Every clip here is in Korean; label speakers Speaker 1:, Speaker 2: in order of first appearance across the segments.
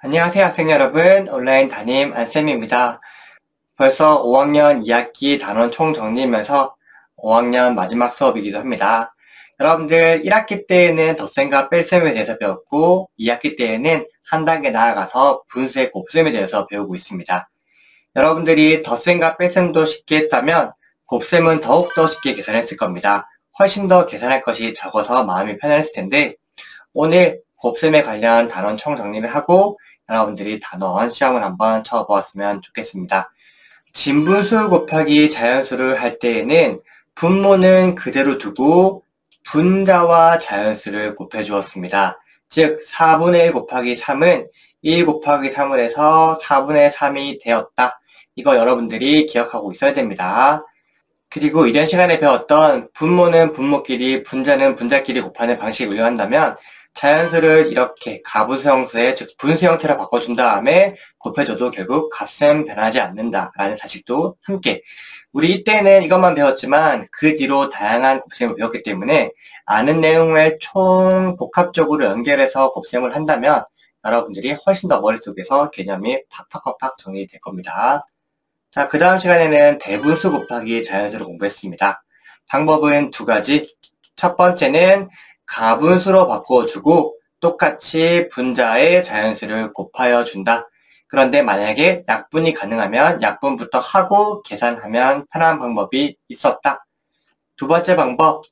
Speaker 1: 안녕하세요 학생 여러분, 온라인 담임 안쌤입니다. 벌써 5학년 2학기 단원 총정리면서 5학년 마지막 수업이기도 합니다. 여러분들 1학기 때에는 덧셈과 뺄셈에 대해서 배웠고 2학기 때에는 한 단계 나아가서 분수의 곱셈에 대해서 배우고 있습니다. 여러분들이 덧셈과 뺄셈도 쉽게 했다면 곱셈은 더욱더 쉽게 계산했을 겁니다. 훨씬 더 계산할 것이 적어서 마음이 편안했을 텐데 오늘 곱셈에 관련 단원 총정리를 하고 여러분들이 단원 시험을 한번 쳐보았으면 좋겠습니다. 진분수 곱하기 자연수를 할 때에는 분모는 그대로 두고 분자와 자연수를 곱해 주었습니다. 즉 4분의 1 곱하기 3은 1 곱하기 3을 해서 4분의 3이 되었다. 이거 여러분들이 기억하고 있어야 됩니다. 그리고 이전 시간에 배웠던 분모는 분모끼리, 분자는 분자끼리 곱하는 방식을 이용한다면 자연수를 이렇게 가분수 형태, 즉 분수 형태로 바꿔준 다음에 곱해줘도 결국 값은 변하지 않는다라는 사실도 함께 우리 이때는 이것만 배웠지만 그 뒤로 다양한 곱셈을 배웠기 때문에 아는 내용을 총 복합적으로 연결해서 곱셈을 한다면 여러분들이 훨씬 더 머릿속에서 개념이 팍팍팍팍 정리될 겁니다. 자, 그 다음 시간에는 대분수 곱하기 자연수를 공부했습니다. 방법은 두 가지. 첫 번째는 가분수로 바꿔주고 똑같이 분자의 자연수를 곱하여 준다. 그런데 만약에 약분이 가능하면 약분부터 하고 계산하면 편한 방법이 있었다. 두 번째 방법,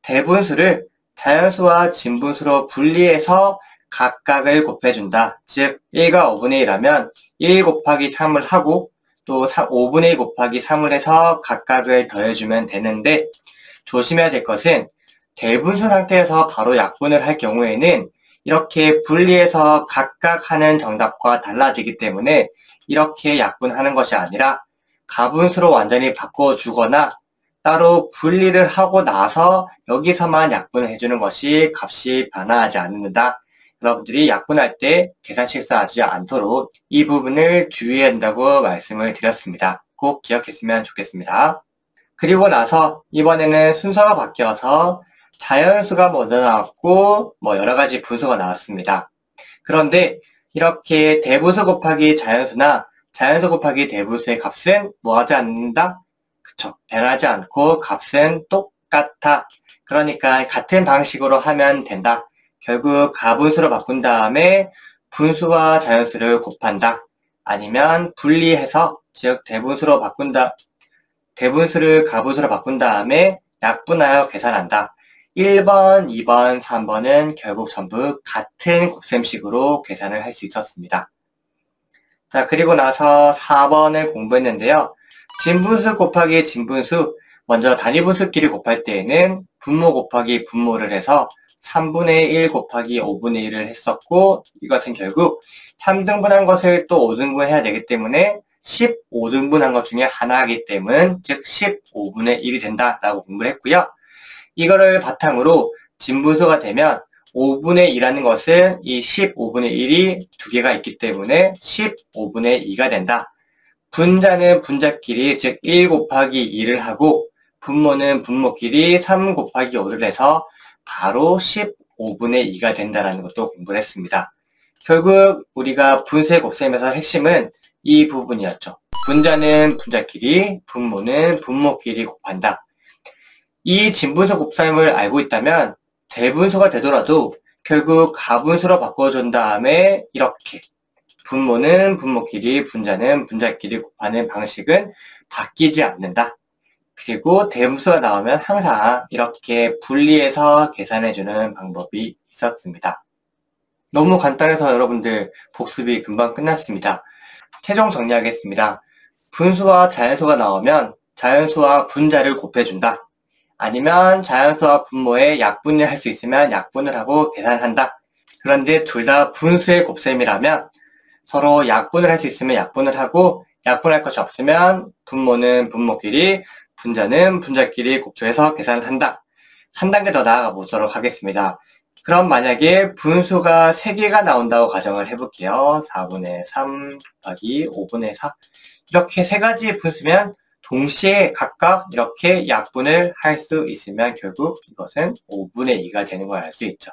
Speaker 1: 대분수를 자연수와 진분수로 분리해서 각각을 곱해준다. 즉 1과 5분의 1하면 1 곱하기 3을 하고 또 5분의 1 곱하기 3을 해서 각각을 더해주면 되는데 조심해야 될 것은 대분수 상태에서 바로 약분을 할 경우에는 이렇게 분리해서 각각 하는 정답과 달라지기 때문에 이렇게 약분하는 것이 아니라 가분수로 완전히 바꿔주거나 따로 분리를 하고 나서 여기서만 약분을 해주는 것이 값이 변화하지 않는다. 여러분들이 약분할 때 계산 실수하지 않도록 이 부분을 주의해야 한다고 말씀을 드렸습니다. 꼭 기억했으면 좋겠습니다. 그리고 나서 이번에는 순서가 바뀌어서 자연수가 먼저 나왔고 여러 가지 분수가 나왔습니다. 그런데 이렇게 대분수 곱하기 자연수나 자연수 곱하기 대분수의 값은 뭐하지 않는다? 그쵸? 변하지 않고 값은 똑같아. 그러니까 같은 방식으로 하면 된다. 결국 가분수로 바꾼 다음에 분수와 자연수를 곱한다. 아니면 분리해서 즉 대분수를 가분수로 바꾼 다음에 약분하여 계산한다. 1번, 2번, 3번은 결국 전부 같은 곱셈식으로 계산을 할 수 있었습니다. 자, 그리고 나서 4번을 공부했는데요. 진분수 곱하기 진분수, 먼저 단위분수끼리 곱할 때에는 분모 곱하기 분모를 해서 3분의 1 곱하기 5분의 1을 했었고 이것은 결국 3등분한 것을 또 5등분 해야 되기 때문에 15등분한 것 중에 하나이기 때문에 즉 15분의 1이 된다라고 공부를 했고요. 이거를 바탕으로 진분수가 되면 5분의 2라는 것은 이 15분의 1이 두 개가 있기 때문에 15분의 2가 된다. 분자는 분자끼리 즉 1 곱하기 2를 하고 분모는 분모끼리 3 곱하기 5를 해서 바로 15분의 2가 된다는 것도 공부를 했습니다. 결국 우리가 분수의 곱셈에서 핵심은 이 부분이었죠. 분자는 분자끼리, 분모는 분모끼리 곱한다. 이 진분수 곱셈을 알고 있다면 대분수가 되더라도 결국 가분수로 바꿔준 다음에 이렇게 분모는 분모끼리, 분자는 분자끼리 곱하는 방식은 바뀌지 않는다. 그리고 대분수가 나오면 항상 이렇게 분리해서 계산해주는 방법이 있었습니다. 너무 간단해서 여러분들 복습이 금방 끝났습니다. 최종 정리하겠습니다. 분수와 자연수가 나오면 자연수와 분자를 곱해준다. 아니면 자연수와 분모에 약분을 할 수 있으면 약분을 하고 계산한다. 그런데 둘 다 분수의 곱셈이라면 서로 약분을 할 수 있으면 약분을 하고 약분할 것이 없으면 분모는 분모끼리, 분자는 분자끼리 곱해서 계산을 한다. 한 단계 더 나아가 보도록 하겠습니다. 그럼 만약에 분수가 3개가 나온다고 가정을 해볼게요. 4분의 3 곱하기 5분의 4 이렇게 세 가지 분수면 동시에 각각 이렇게 약분을 할 수 있으면 결국 이것은 5분의 2가 되는 걸 알 수 있죠.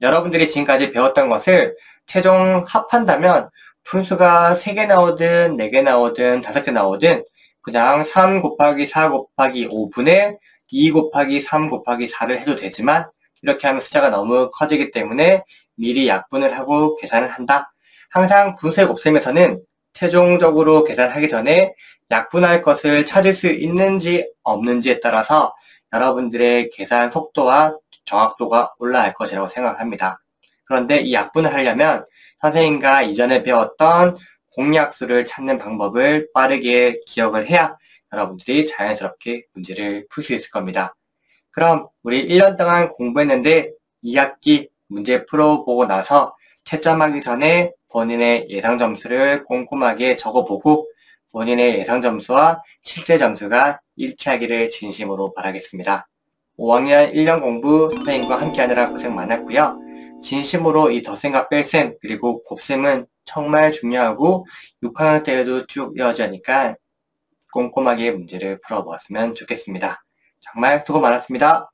Speaker 1: 여러분들이 지금까지 배웠던 것을 최종 합한다면 분수가 3개 나오든 4개 나오든 5개 나오든 그냥 3 곱하기 4 곱하기 5분의 2 곱하기 3 곱하기 4를 해도 되지만 이렇게 하면 숫자가 너무 커지기 때문에 미리 약분을 하고 계산을 한다. 항상 분수의 곱셈에서는 최종적으로 계산하기 전에 약분할 것을 찾을 수 있는지 없는지에 따라서 여러분들의 계산 속도와 정확도가 올라갈 것이라고 생각합니다. 그런데 이 약분을 하려면 선생님과 이전에 배웠던 공약수를 찾는 방법을 빠르게 기억을 해야 여러분들이 자연스럽게 문제를 풀 수 있을 겁니다. 그럼 우리 1년 동안 공부했는데 2학기 문제 풀어보고 나서 채점하기 전에 본인의 예상 점수를 꼼꼼하게 적어보고 본인의 예상 점수와 실제 점수가 일치하기를 진심으로 바라겠습니다. 5학년 1년 공부 선생님과 함께하느라 고생 많았고요. 진심으로 이 덧셈과 뺄셈 그리고 곱셈은 정말 중요하고 6학년 때에도 쭉 이어지니까 꼼꼼하게 문제를 풀어보았으면 좋겠습니다. 정말 수고 많았습니다.